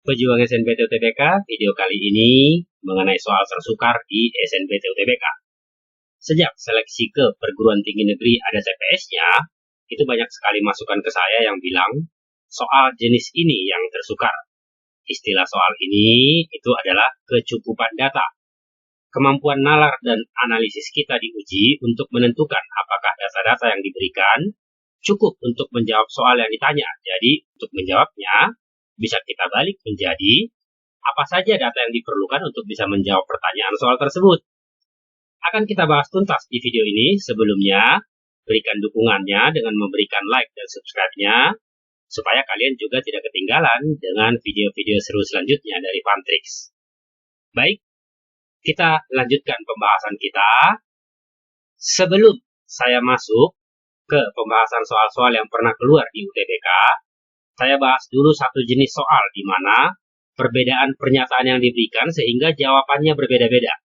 Pejuang SNPT UTBK, video kali ini mengenai soal tersukar di SNPT UTBK. Sejak seleksi ke perguruan tinggi negeri ada CPS-nya, itu banyak sekali masukan ke saya yang bilang soal jenis ini yang tersukar. Istilah soal ini itu adalah kecukupan data. Kemampuan nalar dan analisis kita diuji untuk menentukan apakah data-data yang diberikan cukup untuk menjawab soal yang ditanya. Jadi untuk menjawabnya bisa kita balik menjadi apa saja data yang diperlukan untuk bisa menjawab pertanyaan soal tersebut. Akan kita bahas tuntas di video ini. Sebelumnya, berikan dukungannya dengan memberikan like dan subscribe-nya, supaya kalian juga tidak ketinggalan dengan video-video seru selanjutnya dari Fantrix. Baik, kita lanjutkan pembahasan kita. Sebelum saya masuk ke pembahasan soal-soal yang pernah keluar di UTBK, saya bahas dulu satu jenis soal di mana perbedaan pernyataan yang diberikan sehingga jawabannya berbeda-beda.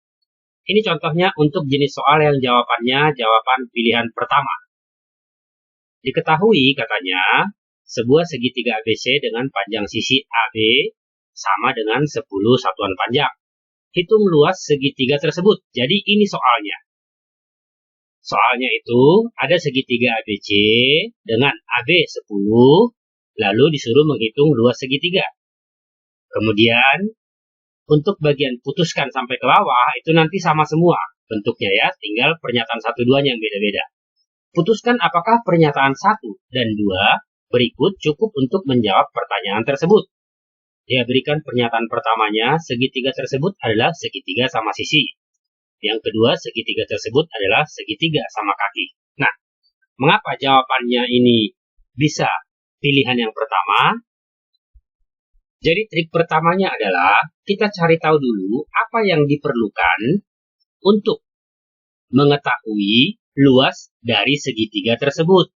Ini contohnya untuk jenis soal yang jawabannya jawaban pilihan pertama. Diketahui katanya sebuah segitiga ABC dengan panjang sisi AB sama dengan 10 satuan panjang. Hitung luas segitiga tersebut. Jadi ini soalnya. Soalnya itu ada segitiga ABC dengan AB 10, lalu disuruh menghitung luas segitiga. Kemudian untuk bagian putuskan sampai ke bawah itu nanti sama semua bentuknya ya, tinggal pernyataan 1-2-nya yang beda-beda. Putuskan apakah pernyataan 1 dan 2 berikut cukup untuk menjawab pertanyaan tersebut. Dia berikan pernyataan pertamanya, segitiga tersebut adalah segitiga sama sisi. Yang kedua, segitiga tersebut adalah segitiga sama kaki. Nah, mengapa jawabannya ini bisa pilihan yang pertama? Jadi trik pertamanya adalah kita cari tahu dulu apa yang diperlukan untuk mengetahui luas dari segitiga tersebut.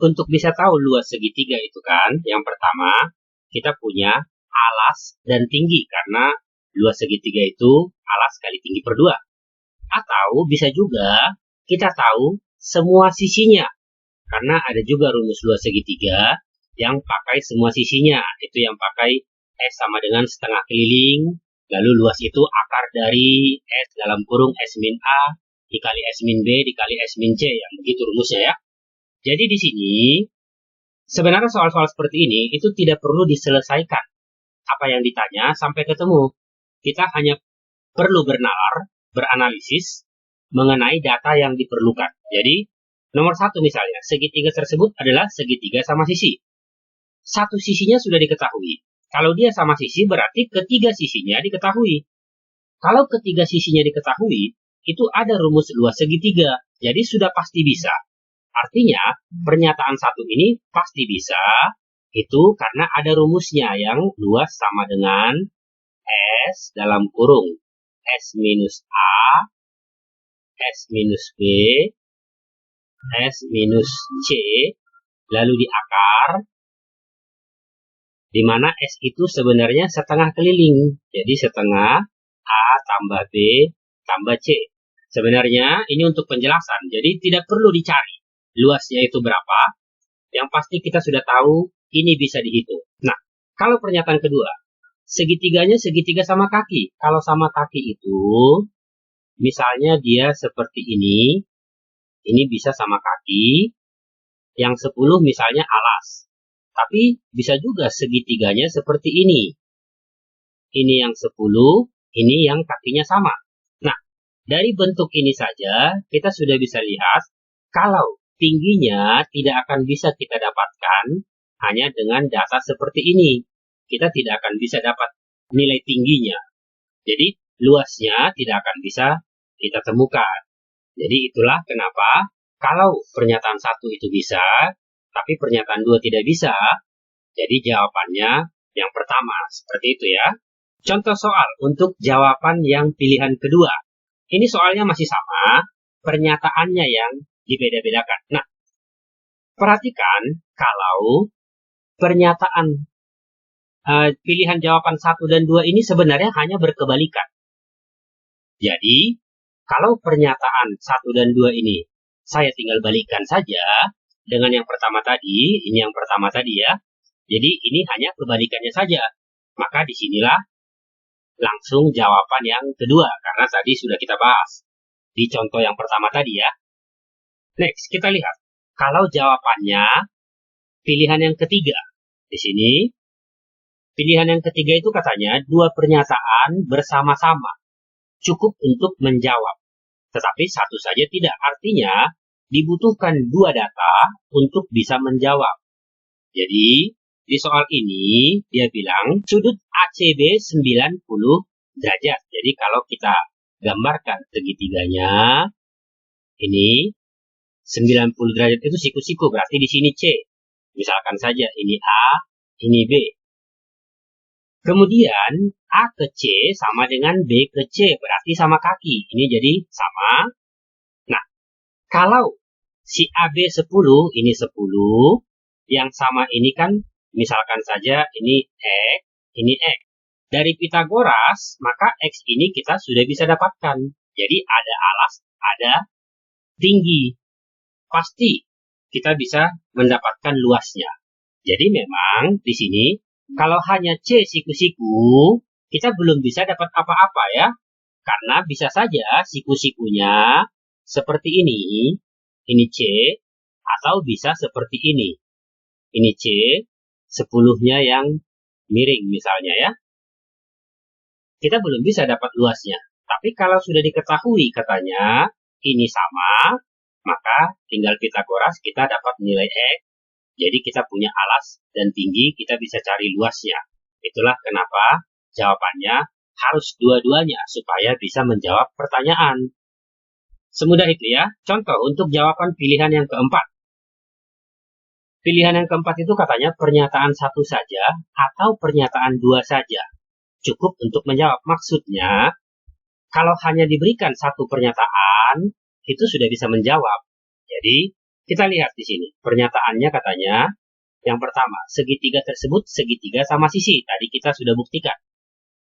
Untuk bisa tahu luas segitiga itu kan, yang pertama kita punya alas dan tinggi, karena luas segitiga itu alas kali tinggi per 2. Atau bisa juga kita tahu semua sisinya, karena ada juga rumus luas segitiga yang pakai semua sisinya, itu yang pakai S sama dengan setengah keliling, lalu luas itu akar dari S dalam kurung S min A dikali S min B dikali S min C, yang begitu rumusnya ya. Jadi di sini sebenarnya soal-soal seperti ini itu tidak perlu diselesaikan apa yang ditanya sampai ketemu. Kita hanya perlu bernalar, beranalisis mengenai data yang diperlukan. Jadi nomor 1 misalnya, segitiga tersebut adalah segitiga sama sisi. Satu sisinya sudah diketahui. Kalau dia sama sisi berarti ketiga sisinya diketahui. Kalau ketiga sisinya diketahui, itu ada rumus luas segitiga. Jadi sudah pasti bisa. Artinya pernyataan 1 ini pasti bisa. Itu karena ada rumusnya yang luas sama dengan S dalam kurung S minus A, S minus B, S minus C, lalu di akar, di mana S itu sebenarnya setengah keliling. Jadi setengah A tambah B tambah C. Sebenarnya ini untuk penjelasan, jadi tidak perlu dicari luasnya itu berapa. Yang pasti kita sudah tahu ini bisa dihitung. Nah, kalau pernyataan kedua, segitiganya segitiga sama kaki. Kalau sama kaki itu, misalnya dia seperti ini bisa sama kaki, yang 10 misalnya alas. Tapi bisa juga segitiganya seperti ini. Ini yang 10, ini yang kakinya sama. Nah, dari bentuk ini saja kita sudah bisa lihat kalau tingginya tidak akan bisa kita dapatkan hanya dengan data seperti ini. Kita tidak akan bisa dapat nilai tingginya. Jadi luasnya tidak akan bisa kita temukan. Jadi itulah kenapa kalau pernyataan 1 itu bisa, tapi pernyataan 2 tidak bisa, jadi jawabannya yang pertama. Seperti itu ya. Contoh soal untuk jawaban yang pilihan kedua. Ini soalnya masih sama, pernyataannya yang dibeda-bedakan. Nah, perhatikan kalau pernyataan pilihan jawaban 1 dan 2 ini sebenarnya hanya berkebalikan. Jadi, kalau pernyataan 1 dan 2 ini saya tinggal balikkan saja dengan yang pertama tadi, ini yang pertama tadi ya. Jadi ini hanya kebalikannya saja. Maka disinilah langsung jawaban yang kedua, karena tadi sudah kita bahas di contoh yang pertama tadi ya. Next, kita lihat. Kalau jawabannya pilihan yang ketiga. Di sini, pilihan yang ketiga itu katanya dua pernyataan bersama-sama cukup untuk menjawab. Tetapi satu saja tidak. Artinya, dibutuhkan dua data untuk bisa menjawab. Jadi, di soal ini, dia bilang sudut ACB 90 derajat. Jadi, kalau kita gambarkan segitiganya, ini 90 derajat itu siku-siku, berarti di sini C. Misalkan saja ini A, ini B. Kemudian A ke C sama dengan B ke C, berarti sama kaki. Ini jadi sama. Nah, kalau si AB 10, ini 10, yang sama ini kan, misalkan saja ini X, ini X. Dari Pitagoras, maka X ini kita sudah bisa dapatkan. Jadi ada alas, ada tinggi. Pasti kita bisa mendapatkan luasnya. Jadi memang di sini, kalau hanya C siku-siku, kita belum bisa dapat apa-apa ya. Karena bisa saja siku-sikunya seperti ini C, atau bisa seperti ini. Ini C, 10-nya yang miring misalnya ya. Kita belum bisa dapat luasnya. Tapi kalau sudah diketahui katanya ini sama, maka tinggal Pitagoras kita dapat nilai X. Jadi kita punya alas dan tinggi, kita bisa cari luasnya. Itulah kenapa jawabannya harus dua-duanya supaya bisa menjawab pertanyaan. Semudah itu ya. Contoh untuk jawaban pilihan yang keempat. Pilihan yang keempat itu katanya pernyataan satu saja atau pernyataan dua saja. Cukup untuk menjawab. Maksudnya, kalau hanya diberikan satu pernyataan, itu sudah bisa menjawab. Jadi, kita lihat di sini. Pernyataannya katanya, yang pertama, segitiga tersebut segitiga sama sisi. Tadi kita sudah buktikan.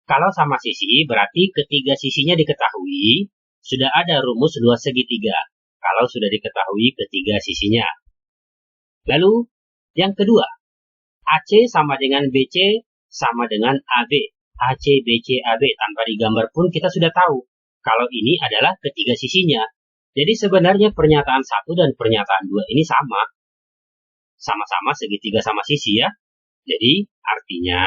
Kalau sama sisi, berarti ketiga sisinya diketahui, sudah ada rumus luas segitiga. Kalau sudah diketahui ketiga sisinya. Lalu, yang kedua, AC sama dengan BC sama dengan AB. AC, BC, AB tanpa digambar pun kita sudah tahu. Kalau ini adalah ketiga sisinya. Jadi sebenarnya pernyataan satu dan pernyataan dua ini sama. Sama-sama segitiga sama sisi ya. Jadi artinya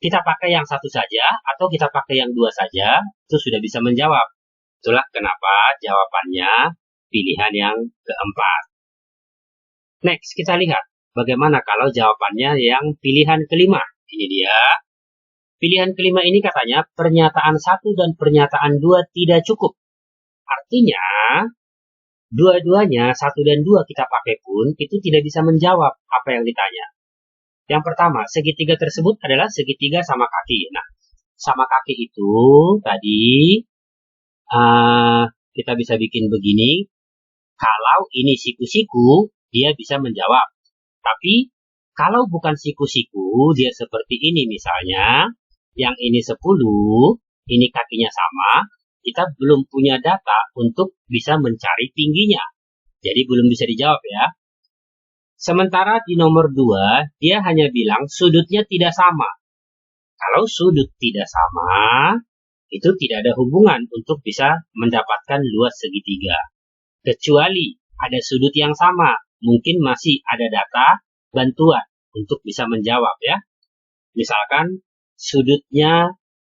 kita pakai yang satu saja atau kita pakai yang dua saja, itu sudah bisa menjawab. Itulah kenapa jawabannya pilihan yang keempat. Next, kita lihat bagaimana kalau jawabannya yang pilihan kelima. Ini dia. Pilihan kelima ini katanya pernyataan satu dan pernyataan dua tidak cukup. Artinya, dua-duanya, satu dan dua kita pakai pun, itu tidak bisa menjawab apa yang ditanya. Yang pertama, segitiga tersebut adalah segitiga sama kaki. Nah, sama kaki itu tadi kita bisa bikin begini. Kalau ini siku-siku, dia bisa menjawab. Tapi, kalau bukan siku-siku, dia seperti ini misalnya. Yang ini 10, ini kakinya sama, kita belum punya data untuk bisa mencari tingginya. Jadi belum bisa dijawab ya. Sementara di nomor 2, dia hanya bilang sudutnya tidak sama. Kalau sudut tidak sama, itu tidak ada hubungan untuk bisa mendapatkan luas segitiga. Kecuali ada sudut yang sama, mungkin masih ada data bantuan untuk bisa menjawab ya. Misalkan sudutnya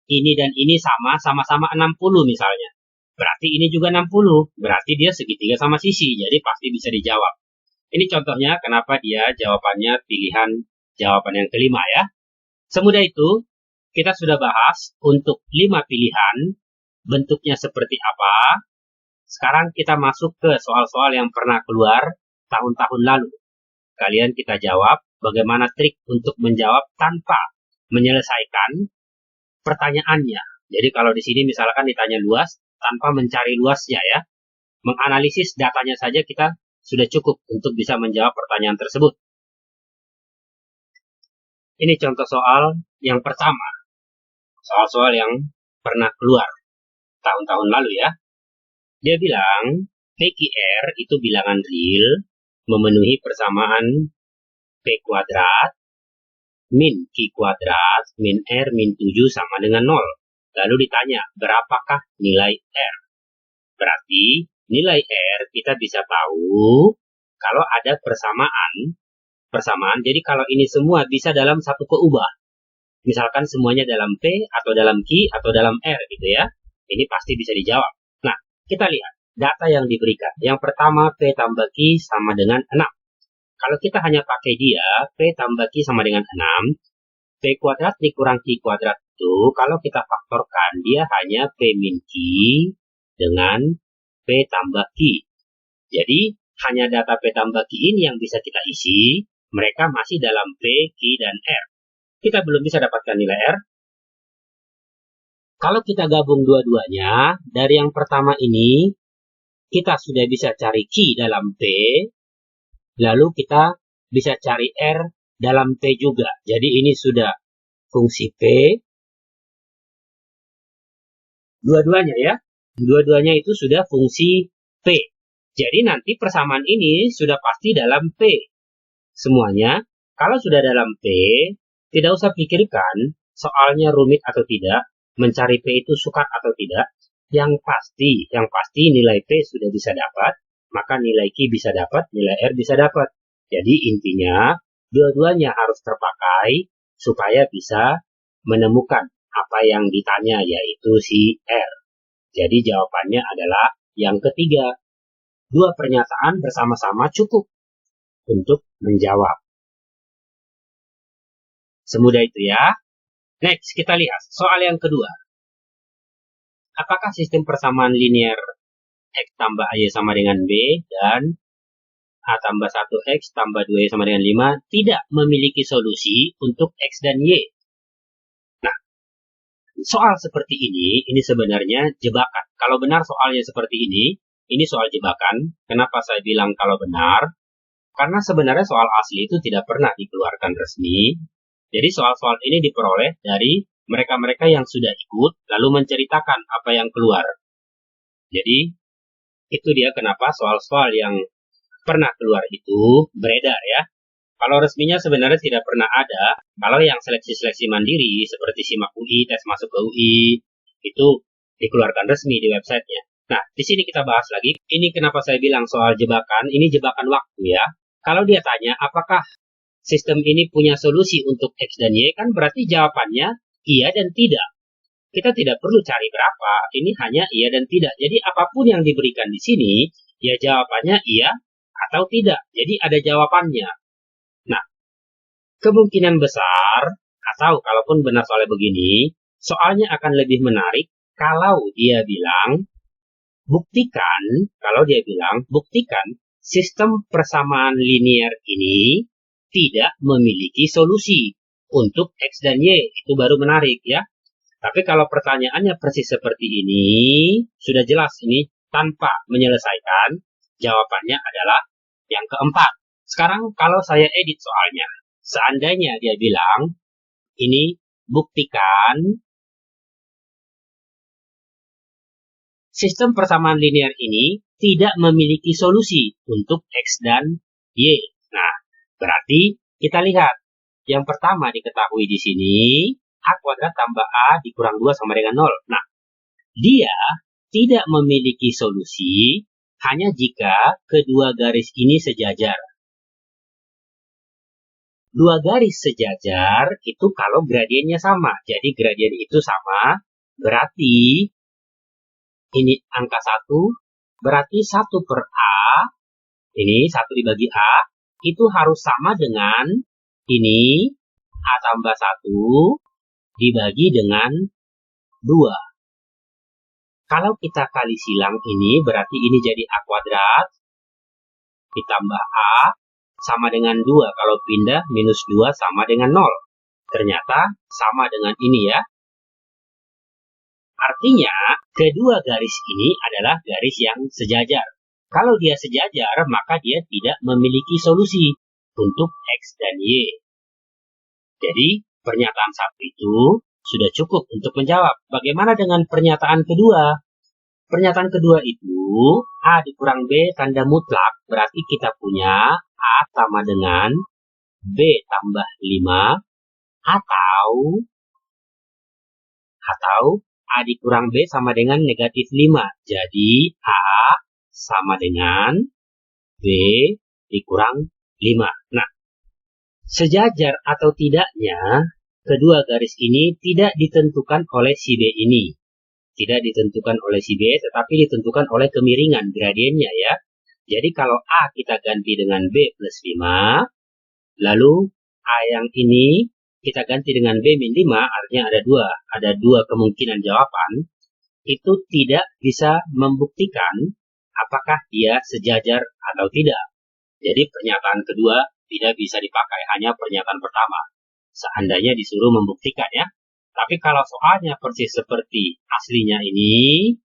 ini dan ini sama-sama 60 misalnya. Berarti ini juga 60. Berarti dia segitiga sama sisi. Jadi pasti bisa dijawab. Ini contohnya kenapa dia jawabannya pilihan jawaban yang kelima ya. Semudah itu, kita sudah bahas untuk 5 pilihan. Bentuknya seperti apa. Sekarang kita masuk ke soal-soal yang pernah keluar tahun-tahun lalu. Kalian kita jawab bagaimana trik untuk menjawab tanpa menyelesaikan pertanyaannya. Jadi kalau di sini misalkan ditanya luas, tanpa mencari luasnya ya, menganalisis datanya saja kita sudah cukup untuk bisa menjawab pertanyaan tersebut. Ini contoh soal yang pertama. Soal-soal yang pernah keluar tahun-tahun lalu ya. Dia bilang, PQR itu bilangan real, memenuhi persamaan P kuadrat, min Q kuadrat min R min 7 sama dengan 0. Lalu ditanya, berapakah nilai R? Berarti nilai R kita bisa tahu kalau ada persamaan. Jadi kalau ini semua bisa dalam satu keubah. Misalkan semuanya dalam P atau dalam Q atau dalam R gitu ya. Ini pasti bisa dijawab. Nah, kita lihat data yang diberikan. Yang pertama P tambah Q sama dengan 6. Kalau kita hanya pakai dia, P tambah Q sama dengan 6, P kuadrat dikurang Q kuadrat itu, kalau kita faktorkan, dia hanya P min Q dengan P tambah Q. Jadi, hanya data P tambah Q ini yang bisa kita isi, mereka masih dalam P, Q, dan R. Kita belum bisa dapatkan nilai R. Kalau kita gabung dua-duanya, dari yang pertama ini, kita sudah bisa cari Q dalam P, lalu kita bisa cari R dalam P juga. Jadi ini sudah fungsi P. Dua-duanya ya. Dua-duanya itu sudah fungsi P. Jadi nanti persamaan ini sudah pasti dalam P. Semuanya, kalau sudah dalam P, tidak usah pikirkan soalnya rumit atau tidak, mencari P itu sukar atau tidak. Yang pasti nilai P sudah bisa dapat, maka nilai Q bisa dapat, nilai R bisa dapat. Jadi intinya, dua-duanya harus terpakai supaya bisa menemukan apa yang ditanya, yaitu si R. Jadi jawabannya adalah yang ketiga. Dua pernyataan bersama-sama cukup untuk menjawab. Semudah itu ya. Next, kita lihat soal yang kedua. Apakah sistem persamaan linear X tambah AY sama dengan B dan A tambah 1X tambah 2Y sama dengan 5 tidak memiliki solusi untuk X dan Y? Nah, soal seperti ini sebenarnya jebakan. Kalau benar soalnya seperti ini soal jebakan. Kenapa saya bilang kalau benar? Karena sebenarnya soal asli itu tidak pernah dikeluarkan resmi. Jadi soal-soal ini diperoleh dari mereka-mereka yang sudah ikut, lalu menceritakan apa yang keluar. Jadi, itu dia kenapa soal-soal yang pernah keluar itu beredar ya. Kalau resminya sebenarnya tidak pernah ada. Kalau yang seleksi-seleksi mandiri, seperti SIMAK UI, tes masuk ke UI, itu dikeluarkan resmi di websitenya. Nah, di sini kita bahas lagi. Ini kenapa saya bilang soal jebakan, ini jebakan waktu ya. Kalau dia tanya, apakah sistem ini punya solusi untuk X dan Y, kan berarti jawabannya iya dan tidak. Kita tidak perlu cari berapa, ini hanya iya dan tidak. Jadi apapun yang diberikan di sini, ya jawabannya iya atau tidak. Jadi ada jawabannya. Nah, kemungkinan besar, atau kalaupun benar soalnya begini, soalnya akan lebih menarik kalau dia bilang, buktikan sistem persamaan linear ini tidak memiliki solusi untuk X dan Y. Itu baru menarik ya. Tapi kalau pertanyaannya persis seperti ini, sudah jelas ini tanpa menyelesaikan, jawabannya adalah yang keempat. Sekarang kalau saya edit soalnya, seandainya dia bilang, ini buktikan sistem persamaan linear ini tidak memiliki solusi untuk X dan Y. Nah, berarti kita lihat. Yang pertama diketahui di sini, A kuadrat tambah A dikurang 2 sama dengan 0. Nah, dia tidak memiliki solusi hanya jika kedua garis ini sejajar. Dua garis sejajar itu kalau gradiennya sama. Jadi gradien itu sama, berarti ini angka 1, berarti 1 per A, ini 1 dibagi A, itu harus sama dengan ini A tambah 1 dibagi dengan 2. Kalau kita kali silang ini, berarti ini jadi A kuadrat ditambah A sama dengan 2. Kalau pindah, minus 2 sama dengan 0. Ternyata sama dengan ini ya. Artinya, kedua garis ini adalah garis yang sejajar. Kalau dia sejajar, maka dia tidak memiliki solusi untuk X dan Y. Jadi, pernyataan satu itu sudah cukup untuk menjawab. Bagaimana dengan pernyataan kedua? Pernyataan kedua itu, A dikurang B tanda mutlak, berarti kita punya A sama dengan B tambah 5 Atau A dikurang B sama dengan negatif 5. Jadi A sama dengan B dikurang 5. Nah, sejajar atau tidaknya kedua garis ini tidak ditentukan oleh si B ini. Tidak ditentukan oleh si B, tetapi ditentukan oleh kemiringan gradiennya ya. Jadi kalau A kita ganti dengan B plus 5, lalu A yang ini kita ganti dengan B min 5, artinya ada dua kemungkinan jawaban, itu tidak bisa membuktikan apakah dia sejajar atau tidak. Jadi pernyataan kedua tidak bisa dipakai, hanya pernyataan pertama. Seandainya disuruh membuktikan ya. Tapi kalau soalnya persis seperti aslinya ini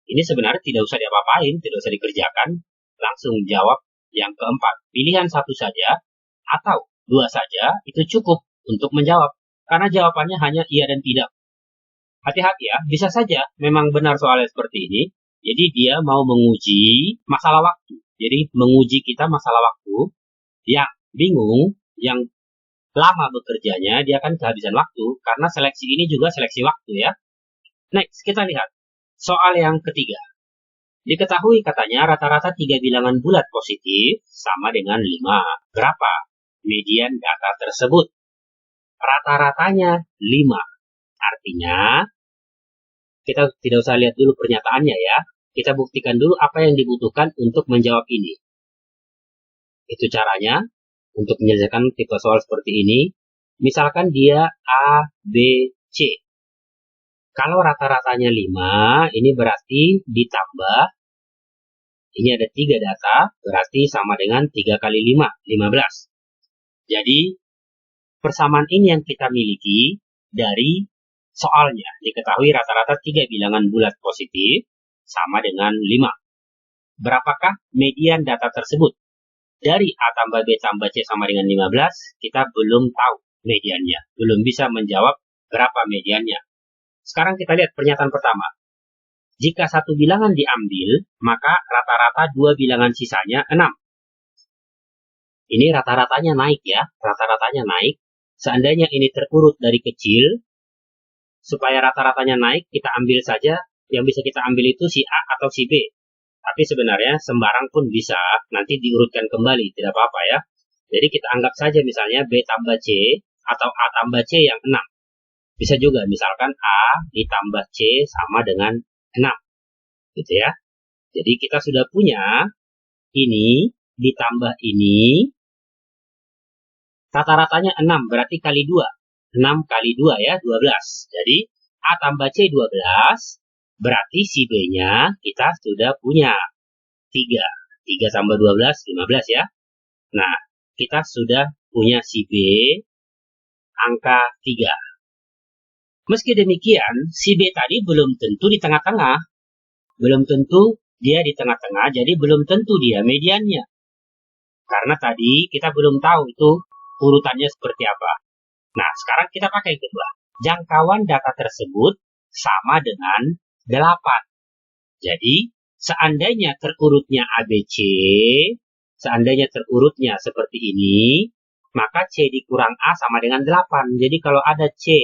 sebenarnya tidak usah diapa-apain, tidak usah dikerjakan. Langsung jawab yang keempat. Pilihan satu saja atau dua saja itu cukup untuk menjawab. Karena jawabannya hanya iya dan tidak. Hati-hati ya, bisa saja memang benar soalnya seperti ini. Jadi dia mau menguji masalah waktu. Jadi menguji kita masalah waktu. Yang bingung, yang lama bekerjanya, dia akan kehabisan waktu. Karena seleksi ini juga seleksi waktu ya. Next, kita lihat. Soal yang ketiga. Diketahui katanya rata-rata 3 bilangan bulat positif sama dengan 5. Berapa median data tersebut? Rata-ratanya 5. Artinya, kita tidak usah lihat dulu pernyataannya ya. Kita buktikan dulu apa yang dibutuhkan untuk menjawab ini. Itu caranya untuk menyelesaikan tipe soal seperti ini. Misalkan dia A, B, C. Kalau rata-ratanya 5, ini berarti ditambah, ini ada 3 data, berarti sama dengan 3 kali 5, 15. Jadi, persamaan ini yang kita miliki dari soalnya. Diketahui rata-rata 3 bilangan bulat positif sama dengan 5. Berapakah median data tersebut? Dari A tambah B tambah C sama dengan 15, kita belum tahu mediannya. Belum bisa menjawab berapa mediannya. Sekarang kita lihat pernyataan pertama. Jika satu bilangan diambil, maka rata-rata 2 bilangan sisanya 6. Ini rata-ratanya naik ya. Rata-ratanya naik. Seandainya ini terurut dari kecil, supaya rata-ratanya naik, kita ambil saja. Yang bisa kita ambil itu si A atau si B. Tapi sebenarnya sembarang pun bisa. Nanti diurutkan kembali, tidak apa-apa ya. Jadi kita anggap saja misalnya B tambah C atau A tambah C yang 6. Bisa juga misalkan A ditambah C sama dengan 6. Gitu ya. Jadi kita sudah punya ini ditambah ini. Rata-ratanya 6 berarti kali 2. 6 kali 2 ya 12. Jadi A tambah C 12. Berarti si B-nya kita sudah punya 3. 3 tambah 12, 15 ya. Nah, kita sudah punya si B angka 3. Meski demikian, si B tadi belum tentu di tengah-tengah. Belum tentu dia di tengah-tengah, jadi belum tentu dia mediannya. Karena tadi kita belum tahu itu urutannya seperti apa. Nah, sekarang kita pakai kedua. Jangkauan data tersebut sama dengan 8. Jadi, seandainya terurutnya ABC, seandainya terurutnya seperti ini, maka C dikurang A sama dengan 8. Jadi, kalau ada C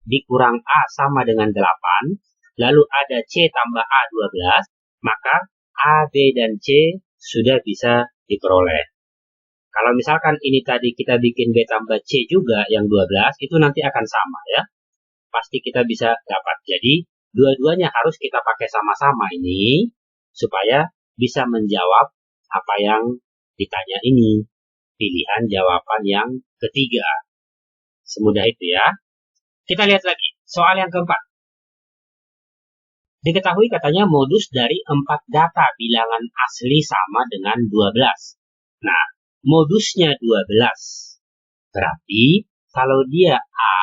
dikurang A sama dengan 8, lalu ada C tambah A 12, maka A, B, dan C sudah bisa diperoleh. Kalau misalkan ini tadi kita bikin B tambah C juga yang 12, itu nanti akan sama ya. Pasti kita bisa dapat. Jadi, dua-duanya harus kita pakai sama-sama ini, supaya bisa menjawab apa yang ditanya ini. Pilihan jawaban yang ketiga. Semudah itu ya. Kita lihat lagi, soal yang keempat. Diketahui katanya modus dari 4 data bilangan asli sama dengan 12. Nah, modusnya 12. Berarti, kalau dia A,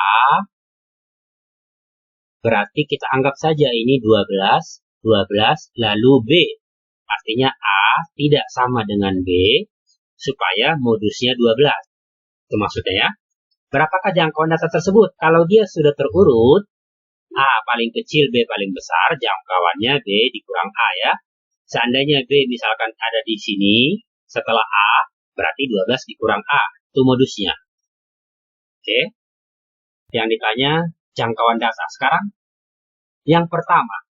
berarti kita anggap saja ini 12, 12, lalu B. Artinya A tidak sama dengan B, supaya modusnya 12. Itu maksudnya ya. Berapakah jangkauan data tersebut? Kalau dia sudah terurut, A paling kecil, B paling besar, jangkauannya B dikurang A ya. Seandainya B misalkan ada di sini, setelah A, berarti 12 dikurang A. Itu modusnya. Oke. Yang ditanya jangkauan data. Sekarang yang pertama.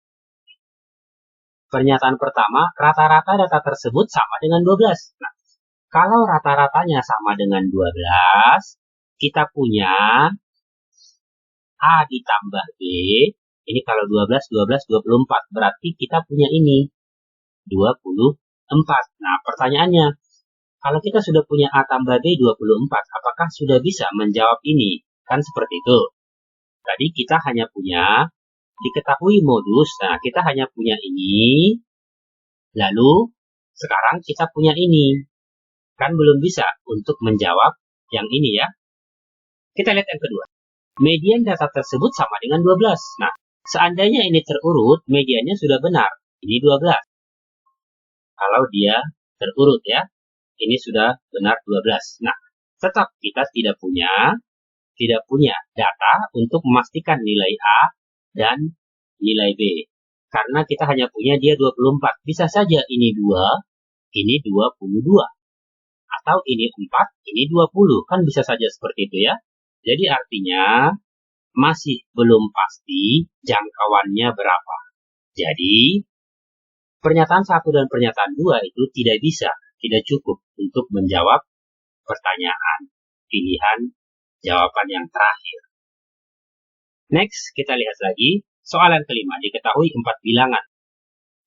Pernyataan pertama, rata-rata data tersebut sama dengan 12. Nah, kalau rata-ratanya sama dengan 12, kita punya A ditambah B. Ini kalau 12, 12, 24. Berarti kita punya ini 24. Nah, pertanyaannya, kalau kita sudah punya A tambah B 24, apakah sudah bisa menjawab ini? Kan seperti itu. Tadi kita hanya punya diketahui modus. Nah, kita hanya punya ini. Lalu, sekarang kita punya ini. Kan belum bisa untuk menjawab yang ini ya. Kita lihat yang kedua. Median data tersebut sama dengan 12. Nah, seandainya ini terurut, mediannya sudah benar. Ini 12. Kalau dia terurut ya, ini sudah benar 12. Nah, tetap kita tidak punya data untuk memastikan nilai A dan nilai B. Karena kita hanya punya dia 24. Bisa saja ini 2, ini 22. Atau ini 4, ini 20. Kan bisa saja seperti itu ya. Jadi artinya masih belum pasti jangkauannya berapa. Jadi pernyataan 1 dan pernyataan 2 itu tidak cukup untuk menjawab pertanyaan pilihan jawaban yang terakhir. Next, kita lihat lagi. Soalan kelima, diketahui 4 bilangan.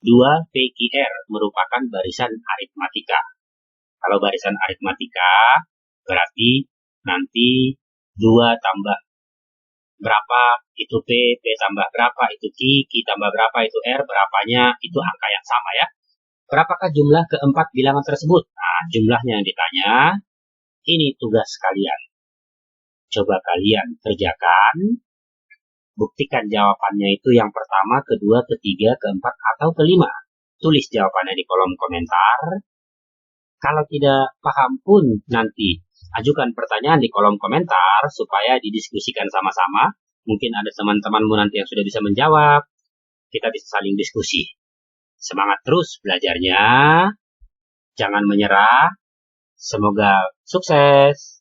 2 PQR merupakan barisan aritmatika. Kalau barisan aritmatika, berarti nanti 2 tambah berapa, itu P tambah berapa, itu Q tambah berapa, itu R, berapanya, itu angka yang sama ya. Berapakah jumlah keempat bilangan tersebut? Nah, jumlahnya yang ditanya, ini tugas kalian. Coba kalian kerjakan, buktikan jawabannya itu yang pertama, kedua, ketiga, keempat, atau kelima. Tulis jawabannya di kolom komentar. Kalau tidak paham pun nanti ajukan pertanyaan di kolom komentar supaya didiskusikan sama-sama. Mungkin ada teman-temanmu nanti yang sudah bisa menjawab. Kita bisa saling diskusi. Semangat terus belajarnya. Jangan menyerah. Semoga sukses.